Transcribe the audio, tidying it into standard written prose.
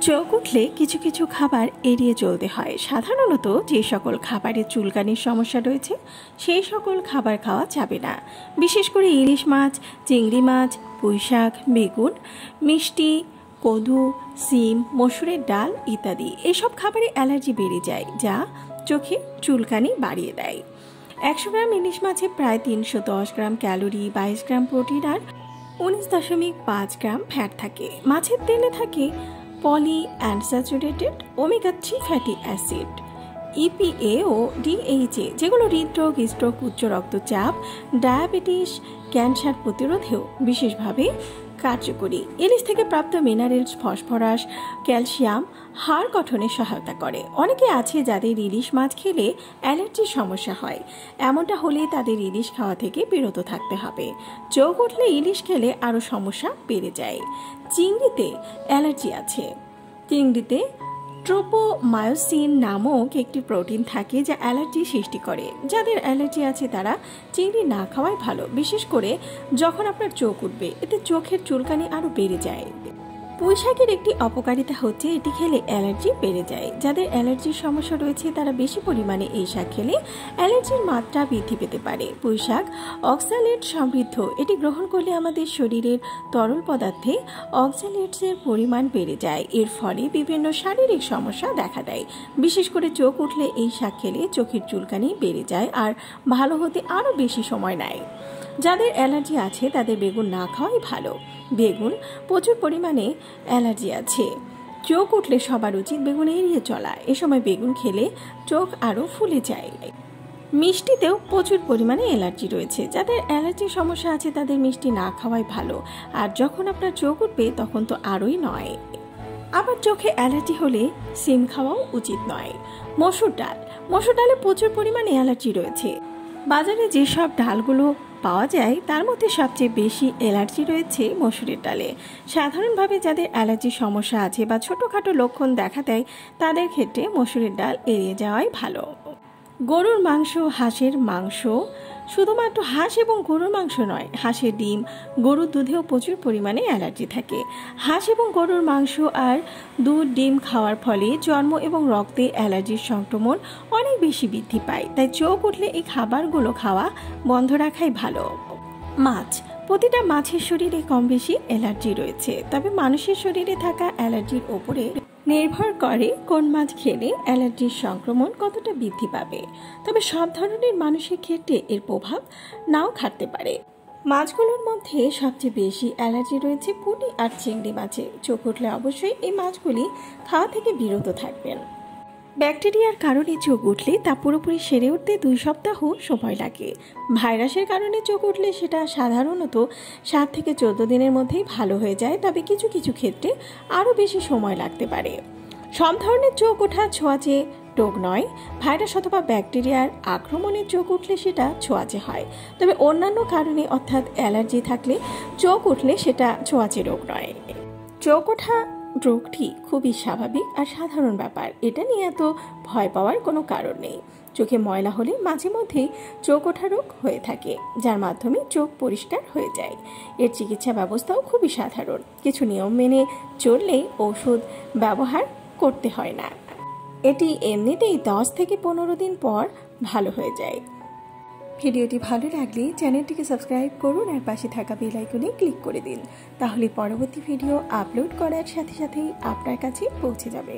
চোখ উঠলে কিছু কিছু খাবার এড়িয়ে চলতে হয়। সাধারণত যে সকল খাবারে চুলকানির সমস্যা রয়েছে সেই সকল খাবার খাওয়া যাবে না। বিশেষ করে ইলিশ মাছ, চিংড়ি মাছ, পুঁইশাক, বেগুন, মিষ্টি, কদু, সিম, মসুরের ডাল ইত্যাদি এসব খাবারে অ্যালার্জি বেড়ে যায়, যা চোখে চুলকানি বাড়িয়ে দেয়। 100 গ্রাম ইলিশ মাছে প্রায় 310 গ্রাম ক্যালোরি, 22 গ্রাম প্রোটিন আর 19.5 গ্রাম ফ্যাট থাকে। মাছের তেলে থাকে poly unsaturated omega 3 fatty acid, EPA ও ডিএইচএ, যেগুলো হৃদরোগ, স্ট্রোক, উচ্চ রক্তচাপ, ডায়াবেটিস, ক্যান্সার প্রতিরোধেও বিশেষভাবে কার্যকরী। ইলিশ থেকে প্রাপ্ত মিনারেলস, ফসফরাস, ক্যালসিয়াম হাড় গঠনে সহায়তা করে। অনেকে আছে যাদের ইলিশ মাছ খেলে অ্যালার্জির সমস্যা হয়। এমনটা হলে তাদের ইলিশ খাওয়া থেকে বিরত থাকতে হবে। চোখ উঠলে ইলিশ খেলে আরও সমস্যা বেড়ে যায়। চিংড়িতে অ্যালার্জি আছে। চিংড়িতে ট্রোপোমায়োসিন নামক একটি প্রোটিন থাকে যা অ্যালার্জি সৃষ্টি করে। যাদের অ্যালার্জি আছে তারা চিংড়ি না খাওয়াই ভালো, বিশেষ করে যখন আপনার চোখ উঠবে, এতে চোখের চুলকানি আরও বেড়ে যায়। পুঁইশাকের একটি অপকারিতা হচ্ছে এটি খেলে অ্যালার্জি বেড়ে যায়। যাদের অ্যালার্জির সমস্যা রয়েছে তারা বেশি পরিমাণে এই শাক খেলে অ্যালার্জির মাত্রা বৃদ্ধি পেতে পারে। পুঁইশাক অক্সালেট সমৃদ্ধ। এটি গ্রহণ করলে আমাদের শরীরের তরল পদার্থে অক্সালেটসের পরিমাণ বেড়ে যায়। এর ফলে বিভিন্ন শারীরিক সমস্যা দেখা দেয়। বিশেষ করে চোখ উঠলে এই শাক খেলে চোখের চুলকানি বেড়ে যায় আর ভালো হতে আরও বেশি সময় নেয়। যাদের অ্যালার্জি আছে তাদের বেগুন না খাওয়াই ভালো। বেগুন প্রচুর পরিমাণে অ্যালার্জি আছে। চোখ উঠলে সবার উচিত বেগুন এড়িয়ে চলা। এ সময় বেগুন খেলে চোখ আরও ফুলে যায়। মিষ্টিতেও প্রচুর পরিমাণে অ্যালার্জি রয়েছে। যাদের অ্যালার্জির সমস্যা আছে তাদের মিষ্টি না খাওয়াই ভালো। আর যখন আপনার চোখ উঠবে তখন তো আরোই নয়। আবার চোখে অ্যালার্জি হলে সিম খাওয়াও উচিত নয়। মসুর ডাল, মসুর ডালে প্রচুর পরিমাণে অ্যালার্জি রয়েছে। বাজারে যেসব ডালগুলো পাওয়া যায় তার মধ্যে সবচেয়ে বেশি অ্যালার্জি রয়েছে মসুরের ডালে। সাধারণভাবে যাদের অ্যালার্জির সমস্যা আছে বা ছোটোখাটো লক্ষণ দেখা দেয় তাদের ক্ষেত্রে মসুরের ডাল এড়িয়ে যাওয়াই ভালো। গরুর মাংস, হাঁসের মাংস, শুধুমাত্র হাঁস এবং গরুর মাংস নয়, হাঁসের ডিম, গরুর দুধেও প্রচুর পরিমাণে অ্যালার্জি থাকে। হাঁস এবং গরুর মাংস আর দুধ, ডিম খাওয়ার ফলে চর্ম এবং রক্তে অ্যালার্জির সংক্রমণ অনেক বেশি বৃদ্ধি পায়। তাই চোখ উঠলে এই খাবারগুলো খাওয়া বন্ধ রাখাই ভালো। মাছ, প্রতিটা মাছের শরীরে কম বেশি অ্যালার্জি রয়েছে, তবে মানুষের শরীরে থাকা অ্যালার্জির ওপরে নির্ভর করে কোন মাছ খেলে অ্যালার্জির সংক্রমণ কতটা বৃদ্ধি পাবে। তবে সব ধরনের মানুষের ক্ষেত্রে এর প্রভাব নাও খাটতে পারে। মাছগুলোর মধ্যে সবচেয়ে বেশি অ্যালার্জি রয়েছে পুঁটি আর চিংড়ি মাছে। চোখ উঠলে অবশ্যই এই মাছগুলি খাওয়া থেকে বিরত থাকবেন। ব্যাকটেরিয়ার কারণে চোখ উঠলে তা পুরোপুরি সেরে উঠতে 2 সপ্তাহ সময় লাগে। ভাইরাসের কারণে চোখ উঠলে সেটা সাধারণত 7 থেকে 14 দিনের মধ্যেই ভালো হয়ে যায়, তবে কিছু কিছু ক্ষেত্রে আরও বেশি সময় লাগতে পারে। সব ধরনের চোখ ওঠা ছোঁয়াচে রোগ নয়। ভাইরাস অথবা ব্যাকটেরিয়ার আক্রমণে চোখ উঠলে সেটা ছোঁয়াচে হয়, তবে অন্যান্য কারণে অর্থাৎ অ্যালার্জি থাকলে চোখ উঠলে সেটা ছোঁয়াচে রোগ নয়। চোখ ওঠা রোগটি খুবই স্বাভাবিক আর সাধারণ ব্যাপার। এটা নিয়ে এত ভয় পাওয়ার কোনো কারণ নেই। চোখে ময়লা হলে মাঝে মধ্যেই চোখ ওঠা রোগ হয়ে থাকে, যার মাধ্যমে চোখ পরিষ্কার হয়ে যায়। এর চিকিৎসা ব্যবস্থাও খুবই সাধারণ। কিছু নিয়ম মেনে চললেই ওষুধ ব্যবহার করতে হয় না। এটি এমনিতেই 10 থেকে 15 দিন পর ভালো হয়ে যায়। ভিডিওটি ভালো লাগলে চ্যানেলটিকে সাবস্ক্রাইব করুন আর পাশে থাকা বেল আইকনে ক্লিক করে দিন। তাহলে পরবর্তী ভিডিও আপলোড করার সাথে সাথেই আপনার কাছে পৌঁছে যাবে।